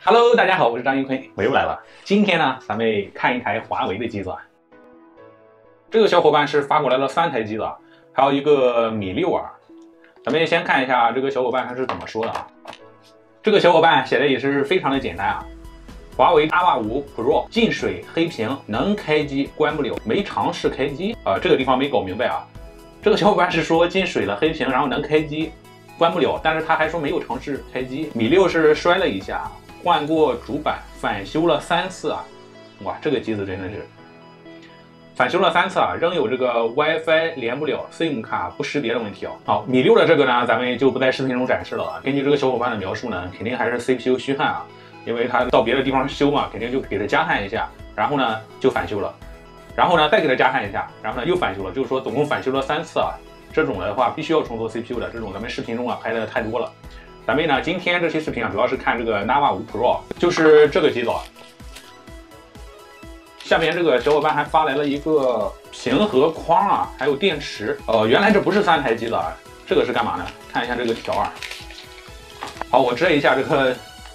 Hello， 大家好，我是张一坤，我又来了。今天呢，咱们看一台华为的机子啊。这个小伙伴是发过来了3台机子，还有一个米6啊。咱们先看一下这个小伙伴他是怎么说的啊。这个小伙伴写的也是非常的简单啊。华为 Nova 5 Pro 进水黑屏，能开机关不了，没尝试开机啊。这个地方没搞明白啊。这个小伙伴是说进水了黑屏，然后能开机关不了，但是他还说没有尝试开机。米6是摔了一下。换过主板，返修了3次啊！哇，这个机子真的是返修了3次啊，仍有这个 WiFi 连不了、SIM 卡不识别的问题啊。好，米6的这个呢，咱们就不在视频中展示了啊。根据这个小伙伴的描述呢，肯定还是 CPU 虚焊啊，因为他到别的地方修嘛，肯定就给它加焊一下，然后呢就返修了，然后呢再给它加焊一下，然后呢又返修了，就是说总共返修了3次啊。这种的话必须要重做 CPU 的，这种咱们视频中啊拍的太多了。咱们呢，今天这期视频啊，主要是看这个 Nova 5 Pro， 就是这个机子。下面这个小伙伴还发来了一个屏和框啊，还有电池。原来这不是3台机子啊，这个是干嘛呢？看一下这个条啊。好，我遮一下这个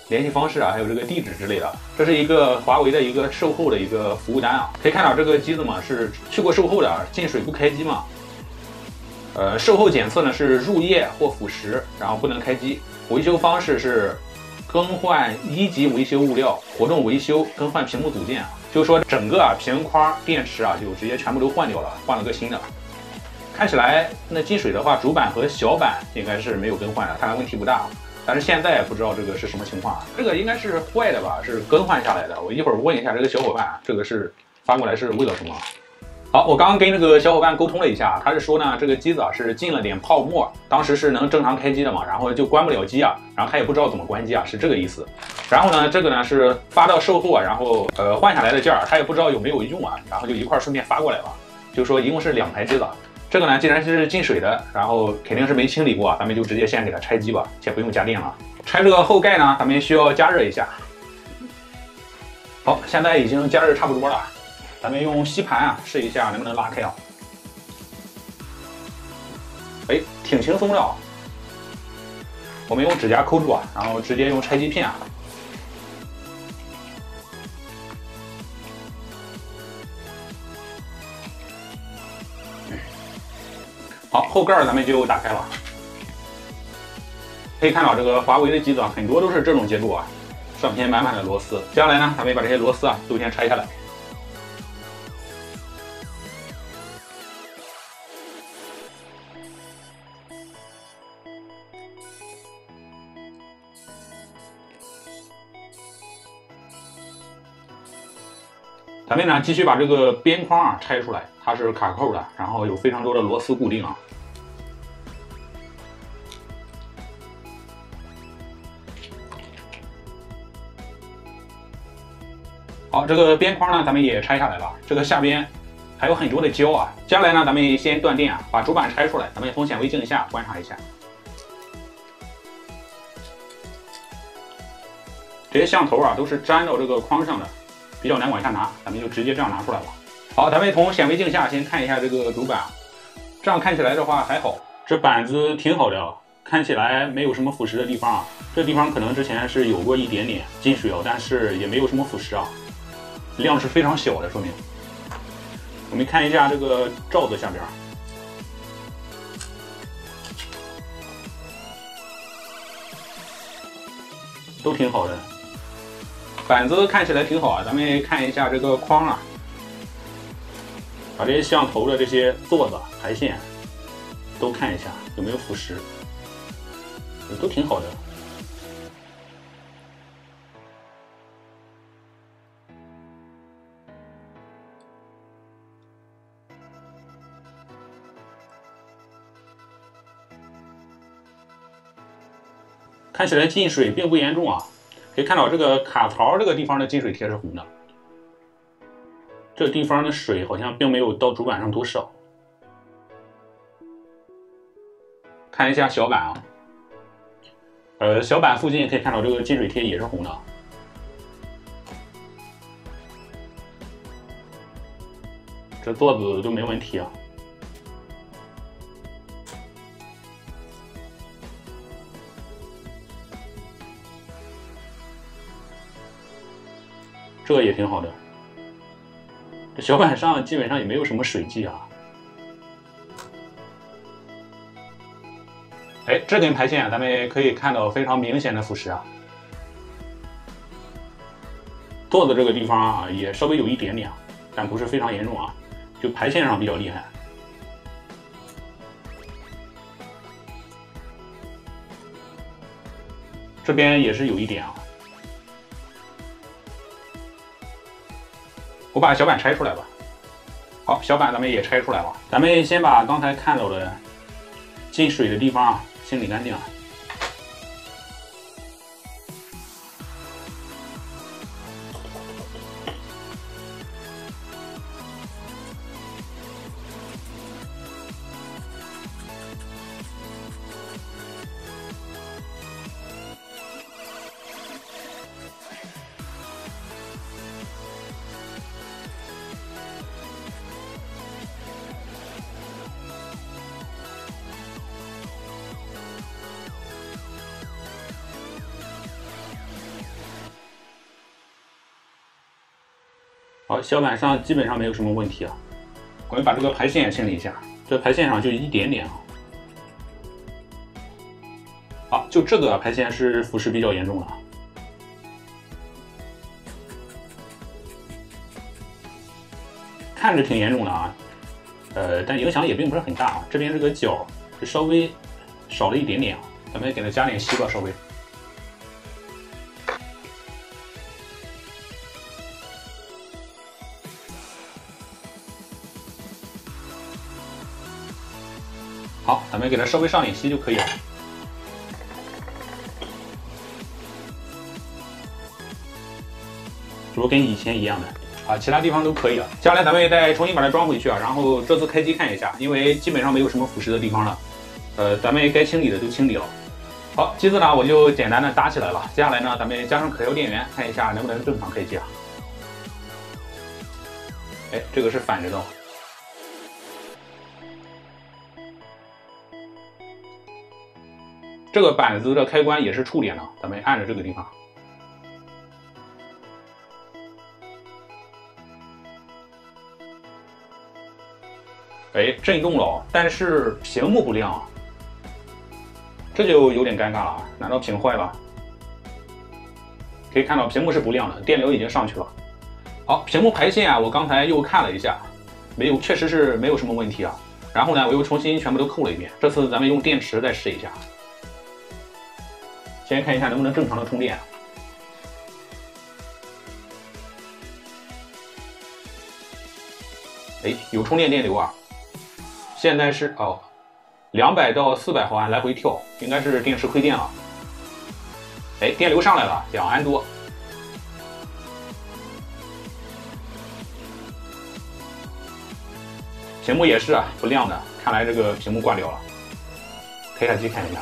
联系方式啊，还有这个地址之类的。这是一个华为的一个售后的一个服务单啊，可以看到这个机子嘛是去过售后的，进水不开机嘛。售后检测呢是入液或腐蚀，然后不能开机。维修方式是更换1级维修物料，活动维修，更换屏幕组件。就是说整个屏框、电池啊就直接全部都换掉了，换了个新的。看起来那进水的话，主板和小板应该是没有更换的，看来问题不大。但是现在不知道这个是什么情况啊？这个应该是坏的吧？是更换下来的。我一会儿问一下这个小伙伴，这个是发过来是为了什么？好，我刚刚跟这个小伙伴沟通了一下，他是说呢，这个机子啊是进了点泡沫，当时是能正常开机的嘛，然后就关不了机啊，然后他也不知道怎么关机啊，是这个意思。然后呢，这个呢是发到售后啊，然后换下来的件儿，他也不知道有没有用啊，然后就一块顺便发过来了，就说一共是2台机子。这个呢既然是进水的，然后肯定是没清理过啊，咱们就直接先给它拆机吧，先不用加电了。拆这个后盖呢，咱们需要加热一下。好，现在已经加热差不多了。咱们用吸盘啊试一下能不能拉开啊？哎，挺轻松的啊。我们用指甲抠住啊，然后直接用拆机片啊。好，后盖咱们就打开了。可以看到这个华为的机子啊，很多都是这种结构啊，上面满满的螺丝。接下来呢，咱们把这些螺丝啊都先拆下来。咱们呢继续把这个边框啊拆出来，它是卡扣的，然后有非常多的螺丝固定啊。好，这个边框呢咱们也拆下来了，这个下边还有很多的胶啊。接下来呢咱们先断电啊，把主板拆出来，咱们从显微镜下观察一下。这些像头啊都是粘到这个框上的。比较难往下拿，咱们就直接这样拿出来了。好，咱们从显微镜下先看一下这个主板，这样看起来的话还好，这板子挺好的，看起来没有什么腐蚀的地方啊。这地方可能之前是有过一点点进水哦，但是也没有什么腐蚀啊，量是非常小的，说明。我们看一下这个罩子下边，都挺好的。板子看起来挺好啊，咱们看一下这个框啊，把这些像头的这些座子、排线都看一下有没有腐蚀，都挺好的。看起来进水并不严重啊。可以看到这个卡槽这个地方的进水贴是红的，这地方的水好像并没有到主板上多少。看一下小板啊，小板附近可以看到这个进水贴也是红的。这座子都没问题啊。这个也挺好的。这小板上基本上也没有什么水迹啊。哎，这根排线咱们可以看到非常明显的腐蚀啊。座子这个地方啊，也稍微有一点点，但不是非常严重啊，就排线上比较厉害。这边也是有一点啊。我把小板拆出来吧。好，小板咱们也拆出来了。咱们先把刚才看到的进水的地方啊清理干净啊。好，小板上基本上没有什么问题啊。我们把这个排线也清理一下，这排线上就一点点啊。好，就这个排线是腐蚀比较严重的，看着挺严重的啊。但影响也并不是很大啊。这边这个角是稍微少了一点点啊，咱们给它加点稀吧，稍微。好，咱们给它稍微上点稀就可以了。这不跟以前一样的啊，其他地方都可以了。接下来咱们再重新把它装回去啊，然后这次开机看一下，因为基本上没有什么腐蚀的地方了。咱们该清理的都清理了。好，机子呢我就简单的搭起来了。接下来呢，咱们加上可调电源，看一下能不能正常开机啊。哎，这个是反着的。这个板子的开关也是触点的，咱们按着这个地方。哎，震动了，但是屏幕不亮啊，这就有点尴尬了啊！难道屏坏了？可以看到屏幕是不亮的，电流已经上去了。好，屏幕排线啊，我刚才又看了一下，确实是没有什么问题啊。然后呢，我又重新全部都扣了一遍，这次咱们用电池再试一下。先看一下能不能正常的充电。哎，有充电电流啊！现在是200到400毫安来回跳，应该是电池亏电了。哎，电流上来了，2安多。屏幕也是啊，不亮的，看来这个屏幕挂掉了。开下机看一下。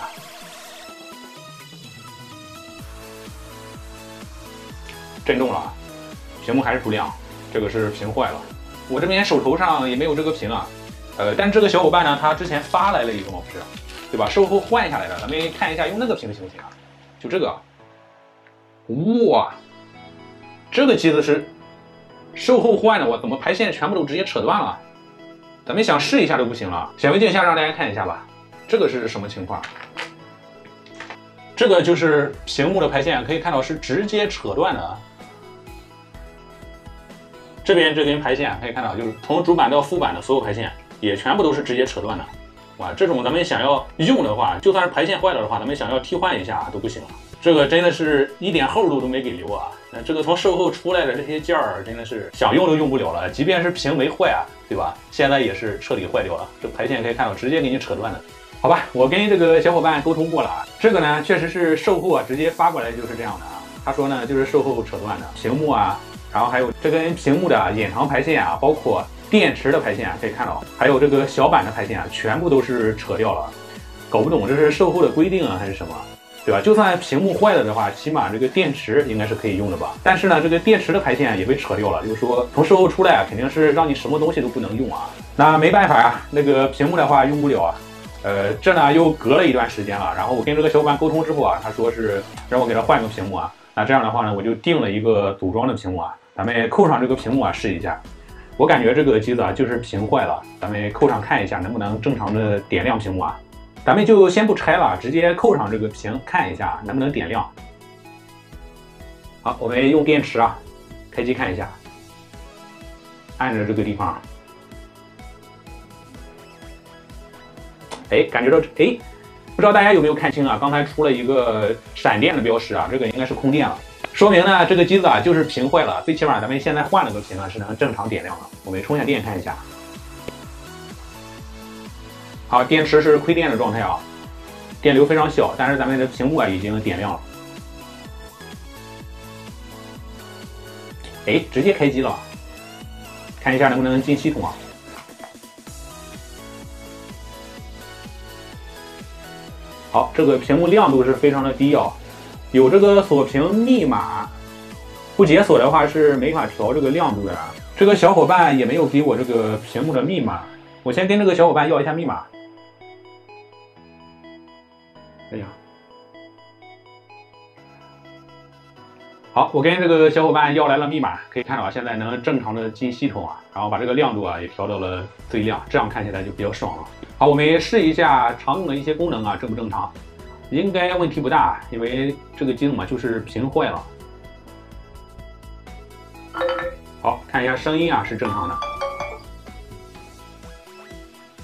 震动了，屏幕还是不亮，这个是屏坏了。我这边手头上也没有这个屏啊，但这个小伙伴呢，他之前发来了一个嘛，不是，对吧？售后换下来的，咱们看一下用那个屏行不行啊？就这个，哇，这个机子是售后换的，我怎么排线全部都直接扯断了？咱们想试一下都不行了。显微镜下让大家看一下吧，这个是什么情况？这个就是屏幕的排线，可以看到是直接扯断的啊。这边这根排线可以看到，就是从主板到副板的所有排线也全部都是直接扯断的。哇，这种咱们想要用的话，就算是排线坏了的话，咱们想要替换一下都不行了。这个真的是一点厚度都没给留啊！那这个从售后出来的这些件儿，真的是想用都用不了了。即便是屏没坏啊，对吧？现在也是彻底坏掉了。这排线可以看到，直接给你扯断的。好吧，我跟这个小伙伴沟通过了啊，这个呢确实是售后啊直接发过来就是这样的啊。他说呢就是售后扯断的屏幕啊。然后还有这根屏幕的隐藏排线啊，包括电池的排线啊，可以看到，还有这个小板的排线啊，全部都是扯掉了。搞不懂这是售后的规定啊，还是什么，对吧？就算屏幕坏了的话，起码这个电池应该是可以用的吧？但是呢，这个电池的排线也被扯掉了，就是说从售后出来啊，肯定是让你什么东西都不能用啊。那没办法啊，那个屏幕的话用不了啊。这呢又隔了一段时间了，然后我跟这个小伙伴沟通之后啊，他说是让我给他换个屏幕啊。那这样的话呢，我就订了一个组装的屏幕啊。咱们扣上这个屏幕啊，试一下。我感觉这个机子啊就是屏坏了，咱们扣上看一下能不能正常的点亮屏幕啊。咱们就先不拆了，直接扣上这个屏看一下能不能点亮。好，我们用电池啊，开机看一下，按着这个地方，哎，感觉到哎，不知道大家有没有看清啊？刚才出了一个闪电的标识啊，这个应该是空电了，说明呢这个机子啊就是屏坏了，最起码咱们现在换了个屏啊是能正常点亮的。我们充下电看一下。好，电池是亏电的状态啊，电流非常小，但是咱们的屏幕啊已经点亮了。哎，直接开机了，看一下能不能进系统啊？好，这个屏幕亮度是非常的低啊，有这个锁屏密码，不解锁的话是没法调这个亮度的。这个小伙伴也没有给我这个屏幕的密码，我先跟这个小伙伴要一下密码。哎呀，好，我跟这个小伙伴要来了密码，可以看到啊，现在能正常的进系统啊，然后把这个亮度啊也调到了最亮，这样看起来就比较爽了。好，我们试一下常用的一些功能啊，正不正常？应该问题不大，因为这个机子嘛就是屏坏了。好，看一下声音啊是正常的，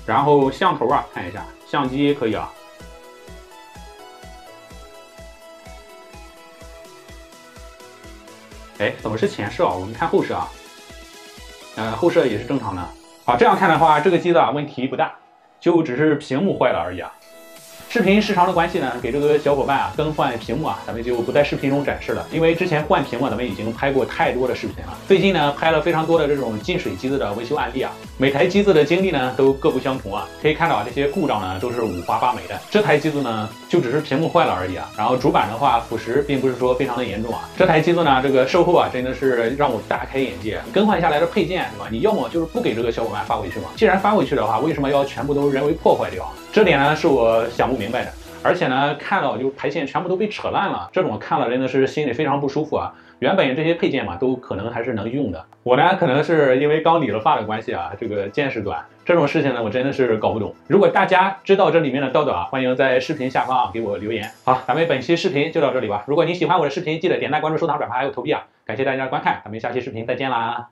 然后像头啊看一下，相机可以啊。哎，怎么是前摄啊？我们看后摄啊，后摄也是正常的。好，这样看的话，这个机子啊问题不大，就只是屏幕坏了而已啊。视频时长的关系呢，给这个小伙伴啊更换屏幕啊，咱们就不在视频中展示了，因为之前换屏幕咱们已经拍过太多的视频了。最近呢拍了非常多的这种进水机子的维修案例啊，每台机子的经历呢都各不相同啊，可以看到啊这些故障呢都是五花八门的。这台机子呢就只是屏幕坏了而已啊，然后主板的话腐蚀并不是说非常的严重啊。这台机子呢这个售后啊真的是让我大开眼界，更换下来的配件是吧？你要么就是不给这个小伙伴发回去嘛，既然发回去的话，为什么要全部都人为破坏掉？这点呢是我想不明白的。而且呢，看到就排线全部都被扯烂了，这种看了真的是心里非常不舒服啊。原本这些配件嘛，都可能还是能用的。我呢，可能是因为刚理了发的关系啊，这个见识短，这种事情呢，我真的是搞不懂。如果大家知道这里面的道道啊，欢迎在视频下方啊给我留言。好，咱们本期视频就到这里吧。如果你喜欢我的视频，记得点赞、关注、收藏、转发还有投币啊！感谢大家的观看，咱们下期视频再见啦。